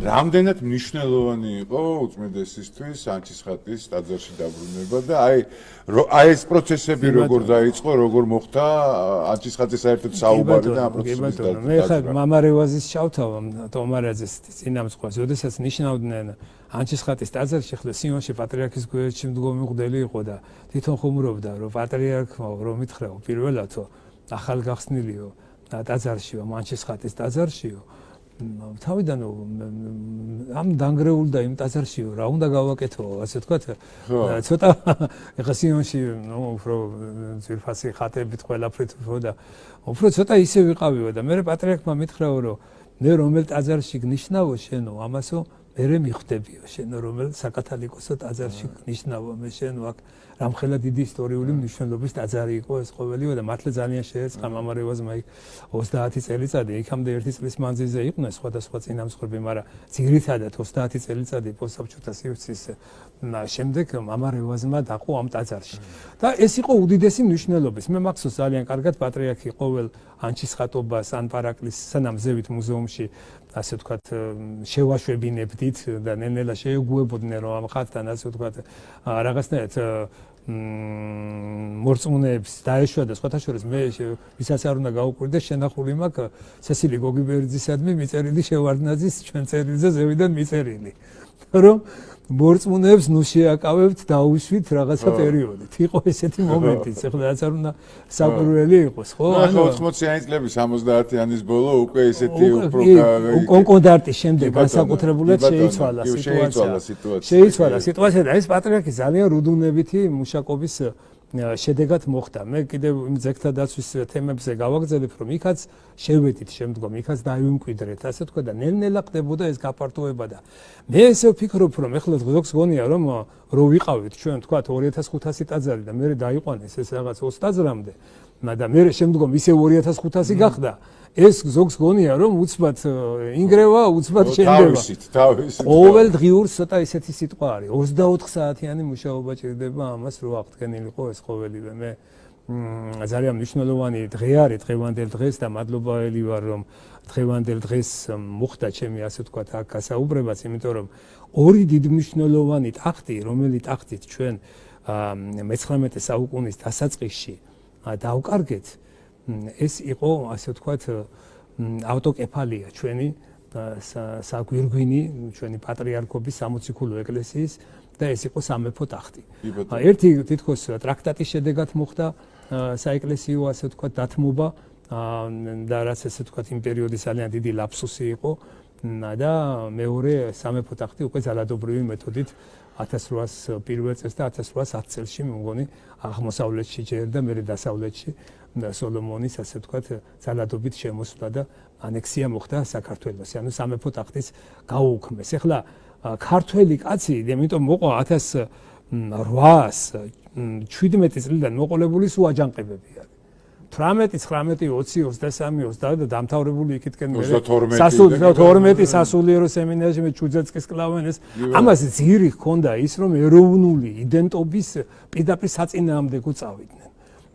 რამდენად მნიშვნელოვანი იყო უწმიდესისთვის ანჩისხატის ტაძარში დაბრუნება და აი ეს პროცესები როგორ დაიწყო, როგორ მოხდა ანჩისხატის საერთოდ საუბარი და ამ პროცესის დაწყება. მე ხა მამარევაზის ჩავთავა თომარაძეს წინამძღვრს, როდესაც ნიშნავდნენ ანჩისხატის ტაძარში, ხლე სიონში პატრიარქის გვერდში მდგომი მღვდელი იყო და თვითონ ხუმრობდა, რომ პატრიარქმა რომ მითხრაო პირველათო ახალგახსნილიო ტაძარშიო, ანჩისხატის ტაძარშიო თავიდან ამ დანგრეულ და იმ ტაძარშიო რა უნდა გავაკეთო, ასე ვთქვათ, ცოტა ეხა სიონში უფრო ძირფასი ხატებით ყველაფრით და უფრო ცოტა ისე ვიყავიო და მე პატრიარქმა მითხრაო, რომ მე რომელ ტაძარში გნიშნავო შენო, ამასო მე მიხვდებიო შენო რომელ საკათალიკოსო ტაძარში გნიშნავო მე შენო აქ რამხელა დიდი ისტორიული მნიშვნელობის ტაძარი იყო ეს ყოველივე და მართლა ძალიან შეერწყა მამარევაზმა იქ 30 წელიწადი იქამდე 1 წლის მანძილზე იყვნენ სხვადასხვა წინამძღვრები, მაგრამ ძირითადად 30 წელიწადი პოსტსაბჭოთა სივრცის შემდეგ მამარევაზმა დაყო ამ ტაძარში და ეს იყო უდიდესი მნიშვნელობის. მე მახსოვს ძალიან კარგად პატრიარქი ყოველ ანჩისხატობას ან პარაკლის სანამზევით მუზეუმში ასე ვთქვათ შევაშვებინებდით და ნელ-ნელა შეეგუებოდნენ რომ ამ ხატთან ასე ვთქვათ რაღაცნაირად მორწმუნეებს დაეშვა და სხვათა შორის მე ვისაც არ უნდა გაუკვირდეს შენახული მაქვს სესილი გოგიბერძისადმი მიწერილი შევარდნაძის ჩვენ წერილზე ზევიდან მიწერილი რომ მორწმუნეებს ნუ შეაკავებთ დაუშვით რაღაცა პერიოდით. იყო ესეთი მომენტიც, ეხლა რაც არ უნდა საკვირველი იყოს, ხო? ანუ 80-იანი წლების 70-იანის ბოლო უკვე ესეთი უფრო კონკორდარტის შემდეგ განსაკუთრებულად შეიცვალა სიტუაცია და ეს პატრიარქი ძალიან რუდუნებითი მუშაკობის შედეგად მოხდა. მე კიდევ იმ ძეგლთა დაცვის თემებზე გავაგრძელებ, რომ იქაც შევედით შემდგომ, იქაც დაივიმკვიდრეთ, ასე თქვა და ნელ-ნელა ხდებოდა ეს გაფართოება და მე ესე ვფიქრობ, რომ ეხლა ზოგს გონია, რომ ვიყავით ჩვენ თქვა 2500 ტაძარი და მე დაიყვანეს ეს რაღაც 20 ტაძრამდე და მე შემდგომ ისე 2500 გახდა. ეს ზოგს გონია, რომ უცბად ინგრევა, უცბად შენდება. თავისით. ყოველ დღიურს ცოტა ისეთი სიტყვა არის. 24 საათიანი მუშაობა ჭირდება ამას, რომ აღდგენილიყო ეს ყოველივე. მე ძალიან მნიშვნელოვანი დღე არის დღევანდელ დღეს და მადლობელი ვარ, რომ დღევანდელ დღეს მოხდა ჩემი ასე ვთქვათ აქ გასაუბრებაც, იმიტომ რომ ორი დიდი მნიშვნელოვანი ტახტი, რომელიც ტახტით ჩვენ მე-19 საუკუნის დასაწყისში დავკარგეთ, ეს იყო ასე ვთქვათ ავტოკეფალია ჩვენი საგვირგვინი, ჩვენი პატრიარქობის 60 ქულო ეკლესიის და ეს იყო სამეფო ტახტი. ერთი თითქოს ტრაქტატის შედეგად მოხდა საეკლესიო ასე ვთქვათ დათმობა და რაც ასე ვთქვათ იმ პერიოდის ძალიან დიდი ლაფსუსი იყო და მეორე სამეფო ტახტი უკვე ძალადობრივი მეთოდით 1800 პირველ წელს და 1810 წელში მე მგონი აღმოსავლეთში ჯერ და მე დასავლეთში სოლომონის ასე ვთქვათ ძალადობით შემოსვლა და ანექსია მოხდა საქართველოს, ანუ სამეფო ტახტის გაუქმეს. ეხლა ქართველი კაცი, იმიტომ მოყვა 1817 წლიდან მოყოლებული სულ აჯანყებები არის. 18, 19, 20, 23, 22 და დამთავრებული იქითკენ მე 12 სასულიერო სემინარიაში მე ჩუძეცკის კლავენეს. ამას ძირი ჰქონდა ის, რომ ეროვნული იდენტობის პირდაპირ საწინააღმდეგო წავიდნენ.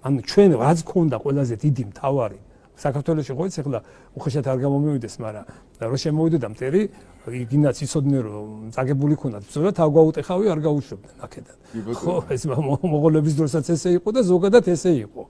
ანუ ჩვენ რაც გქონდა ყველაზე დიდი მთავარი საქართველოში ყოიც ეხლა უხეშად არ გამომივიდეს, მაგრამ რო შემოვიდოდა მტერი, იგინაც იცოდნენ რომ წაგებული ქონდათ ბრძოლა, თავგაუტეხავი არ გაუშვებდნენ აქედან. ხო, ეს მოღოლების დროსაც ესე იყო და ზოგადად ესე იყო.